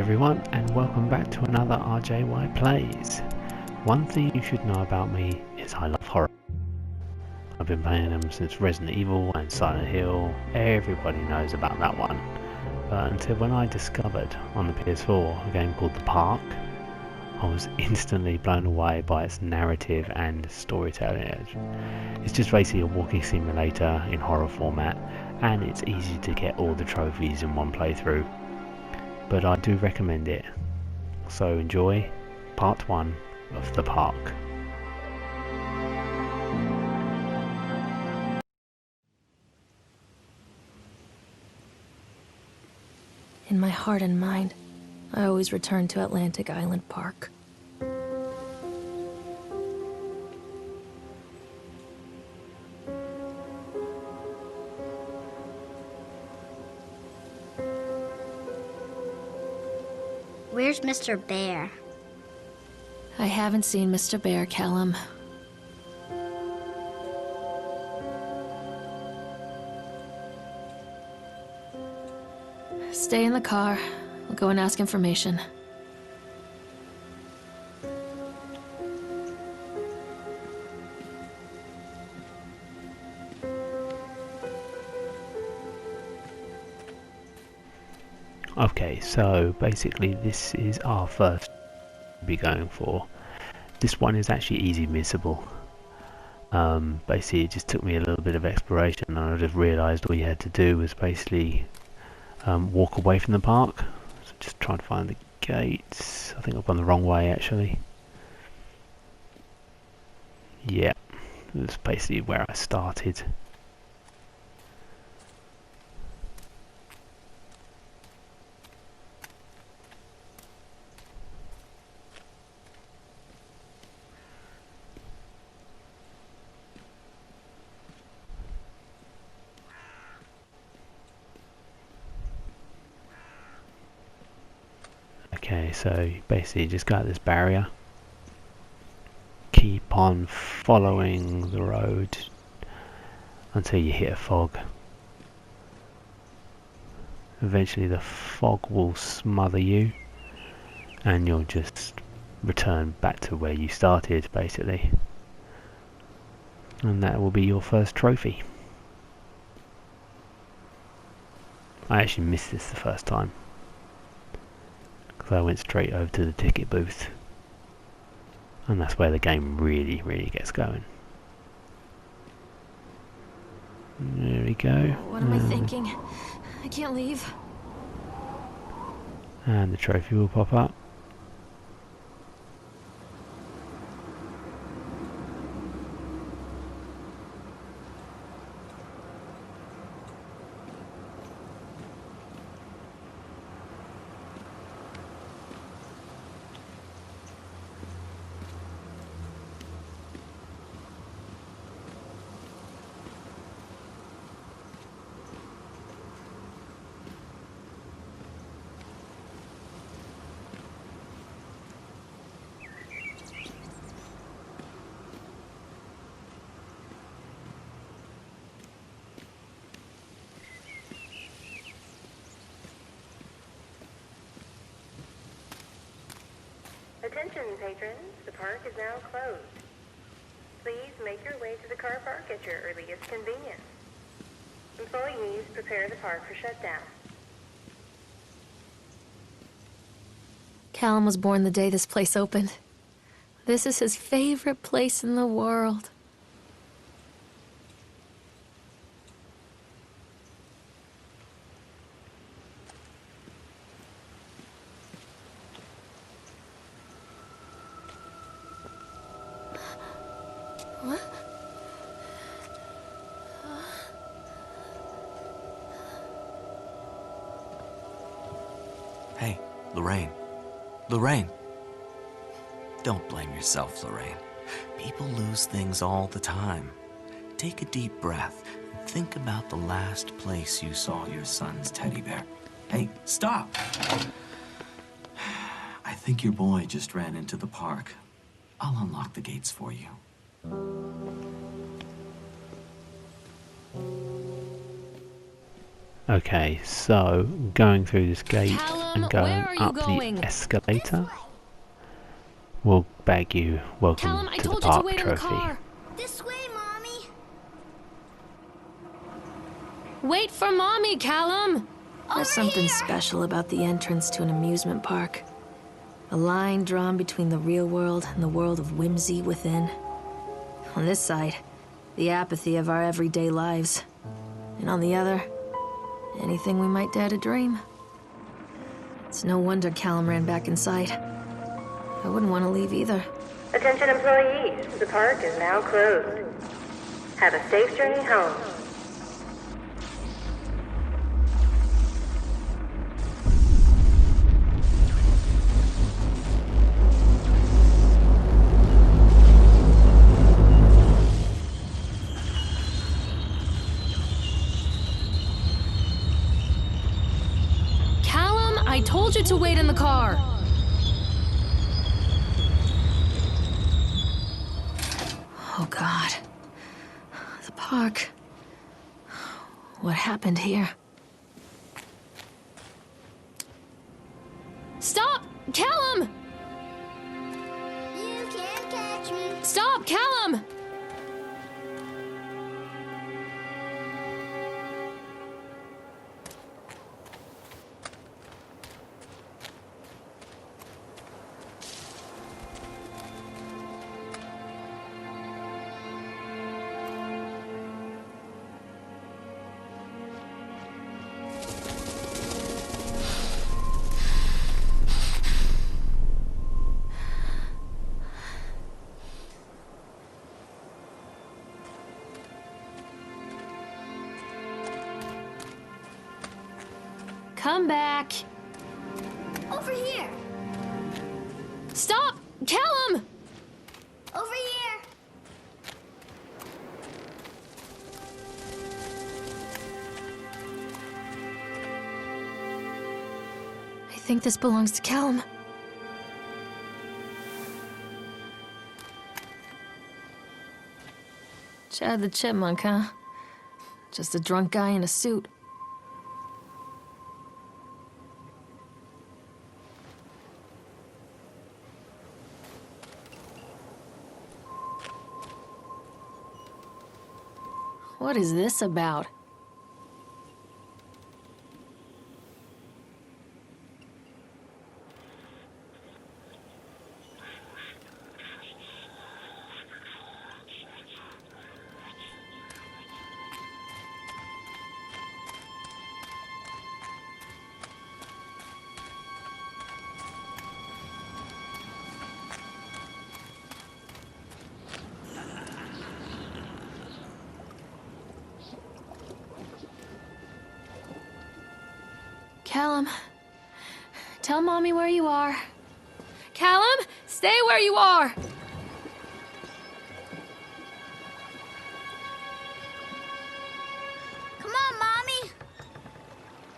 everyone, and welcome back to another RJY Plays. One thing you should know about me is I love horror. I've been playing them since Resident Evil and Silent Hill. Everybody knows about that one. But until when I discovered on the PS4 a game called The Park, I was instantly blown away by its narrative and storytelling. It's just basically a walking simulator in horror format, and it's easy to get all the trophies in one playthrough. But I do recommend it. So enjoy part 1 of The Park. In my heart and mind, I always return to Atlantic Island Park. Where's Mr. Bear? I haven't seen Mr. Bear, Callum. Stay in the car. We'll go and ask information. Okay, so basically this is our first to be going for. This one is actually easy missable. Basically it just took me a little bit of exploration and I just realised all you had to do was basically walk away from the park. So just trying to find the gates. I think I've gone the wrong way actually. Yeah, that's basically where I started. Okay, so basically just go at this barrier, keep on following the road until you hit a fog. Eventually the fog will smother you and you'll just return back to where you started basically, and that will be your first trophy. I actually missed this the first time. I went straight over to the ticket booth, and that's where the game really gets going. There we go. What am I thinking? I can't leave. And the trophy will pop up. Attention, patrons. The park is now closed. Please make your way to the car park at your earliest convenience. Employees prepare the park for shutdown. Callum was born the day this place opened. This is his favorite place in the world. What? Hey, Lorraine. Lorraine! Don't blame yourself, Lorraine. People lose things all the time. Take a deep breath and think about the last place you saw your son's teddy bear. Hey, stop! I think your boy just ran into the park. I'll unlock the gates for you. Okay, so going through this gate Callum, and going where are you up going? the escalator will bag you welcome Callum, I to the told you to park wait in the trophy. car. This way, Mommy. Wait for Mommy, Callum! Over There's something here. special about the entrance to an amusement park. A line drawn between the real world and the world of whimsy within. On this side, the apathy of our everyday lives. And on the other, anything we might dare to dream. It's no wonder Callum ran back inside. I wouldn't want to leave either. Attention employees, the park is now closed. Have a safe journey home. Callum, I told you to wait in the car. Oh, God. The park. What happened here? Stop! Callum! You can't catch me. Stop, Callum! Come back. Over here. Stop! Callum! Over here. I think this belongs to Callum. Chad the Chipmunk, huh? Just a drunk guy in a suit. What is this about? Callum, tell Mommy where you are. Callum, stay where you are! Come on, Mommy.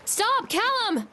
Stop, Callum!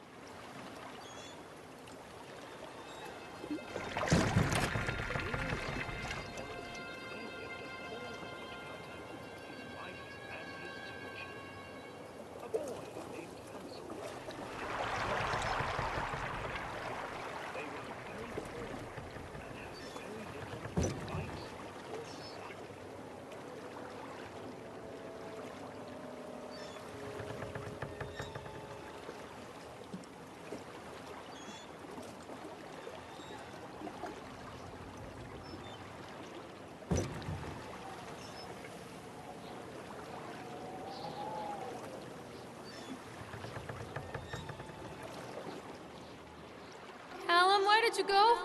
Callum, where did you go?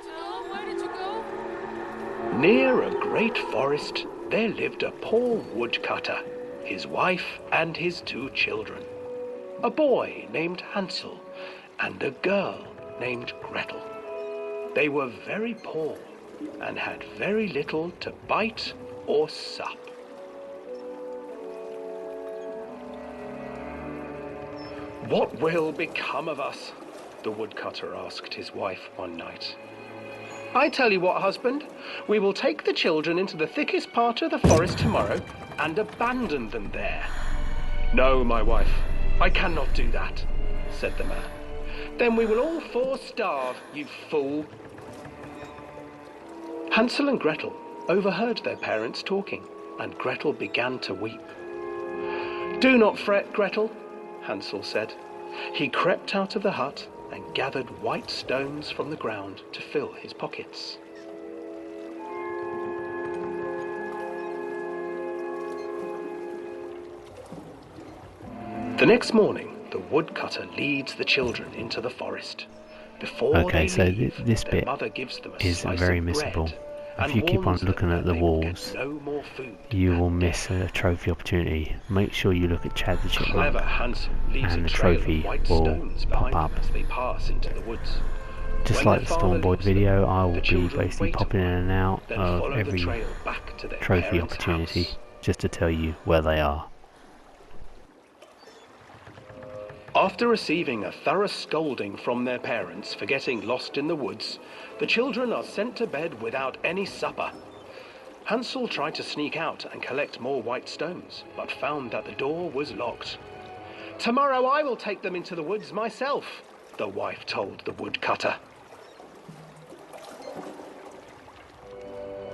Callum, where did you go? Near a great forest, there lived a poor woodcutter, his wife and his 2 children. A boy named Hansel and a girl named Gretel. They were very poor and had very little to bite or sup. "What will become of us?" the woodcutter asked his wife one night. "I tell you what, husband, we will take the children into the thickest part of the forest tomorrow and abandon them there." "No, my wife, I cannot do that, said the man. Then we will all four starve, you fool. Hansel and Gretel overheard their parents talking, and Gretel began to weep. Do not fret, Gretel, Hansel said. He crept out of the hut and gathered white stones from the ground to fill his pockets. The next morning, the woodcutter leads the children into the forest. Before Okay, they so leave, this their bit mother gives them a is slice very of missable. bread If and you keep on warns them looking at that the they will get walls, no more food you will that miss day. a trophy opportunity. Make sure you look at Chad the Clever Chipmunk, Hansel leaves and a the trail trophy of white will stones pop behind up. them as they pass into the woods. Just When like the their father Storm Boy leaves them, video, I will the be children basically wait a popping in while, and out then of follow the every trail back to their trophy parents' opportunity, house. just to tell you where they are. After receiving a thorough scolding from their parents for getting lost in the woods, the children are sent to bed without any supper. Hansel tried to sneak out and collect more white stones, but found that the door was locked. Tomorrow I will take them into the woods myself, the wife told the woodcutter.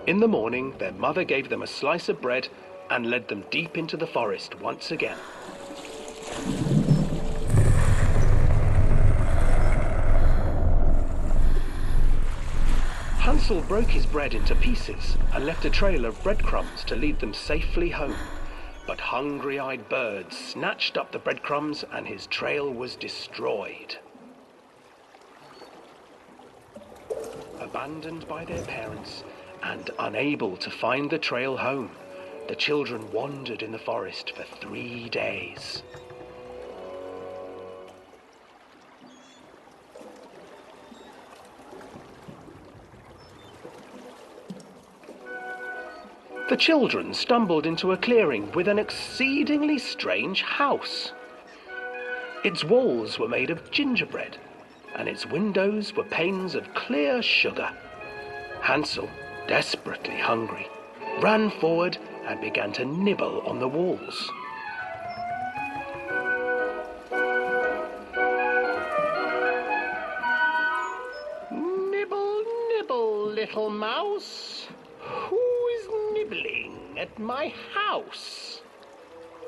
In the morning, their mother gave them a slice of bread and led them deep into the forest once again. Hansel broke his bread into pieces and left a trail of breadcrumbs to lead them safely home. But hungry-eyed birds snatched up the breadcrumbs and his trail was destroyed. Abandoned by their parents and unable to find the trail home, the children wandered in the forest for 3 days. The children stumbled into a clearing with an exceedingly strange house. Its walls were made of gingerbread, and its windows were panes of clear sugar. Hansel, desperately hungry, ran forward and began to nibble on the walls. Nibble, nibble, little mouse. Who is nibbling at my house?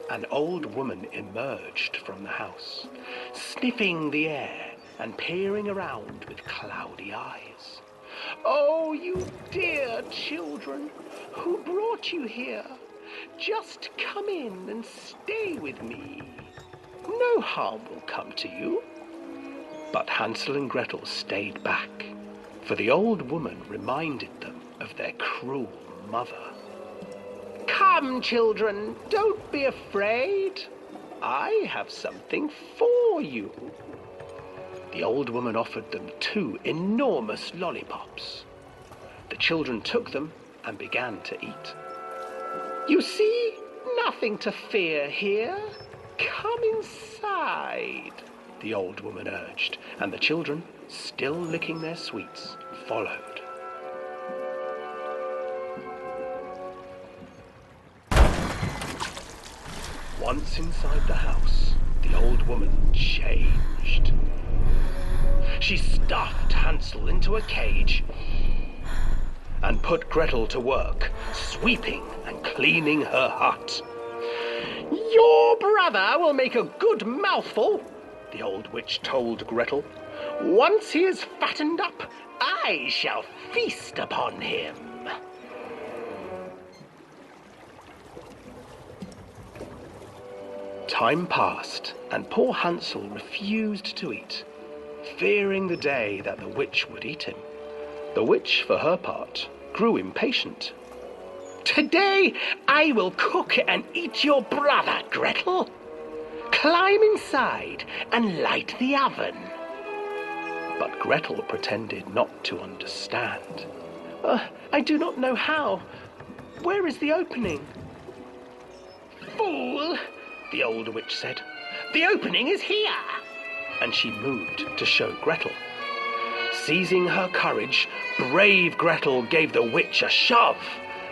An old woman emerged from the house, sniffing the air and peering around with cloudy eyes. Oh, you dear children, who brought you here? Just come in and stay with me. No harm will come to you. But Hansel and Gretel stayed back, for the old woman reminded them of their cruel mother. Come, children, don't be afraid. I have something for you. The old woman offered them 2 enormous lollipops. The children took them and began to eat. You see, nothing to fear here. Come inside, the old woman urged, and the children, still licking their sweets, followed. Once inside the house, the old woman changed. She stuffed Hansel into a cage and put Gretel to work, sweeping and cleaning her hut. Your brother will make a good mouthful, the old witch told Gretel. Once he is fattened up, I shall feast upon him. Time passed, and poor Hansel refused to eat, fearing the day that the witch would eat him. The witch, for her part, grew impatient. Today I will cook and eat your brother, Gretel. Climb inside and light the oven. But Gretel pretended not to understand. I do not know how. Where is the opening? Fool, the old witch said. The opening is here. And she moved to show Gretel. Seizing her courage, brave Gretel gave the witch a shove,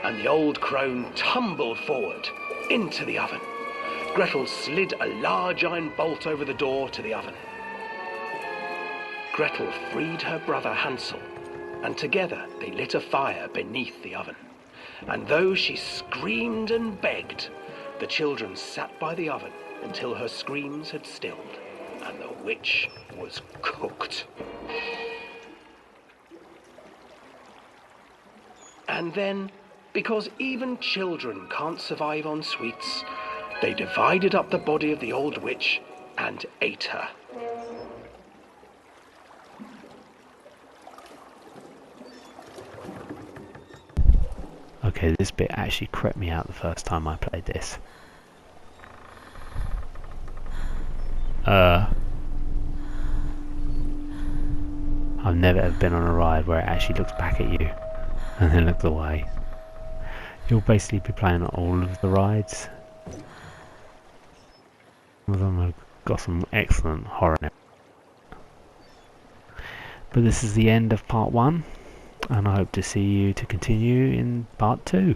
and the old crone tumbled forward into the oven. Gretel slid a large iron bolt over the door to the oven. Gretel freed her brother Hansel, and together they lit a fire beneath the oven. And though she screamed and begged, the children sat by the oven until her screams had stilled, and the witch was cooked. And then, because even children can't survive on sweets, they divided up the body of the old witch and ate her. Okay, this bit actually crept me out the first time I played this. I've never ever been on a ride where it actually looks back at you and then looks away. You'll basically be playing on all of the rides. Some of them have got some excellent horror in it. But this is the end of part 1, and I hope to see you to continue in part 2.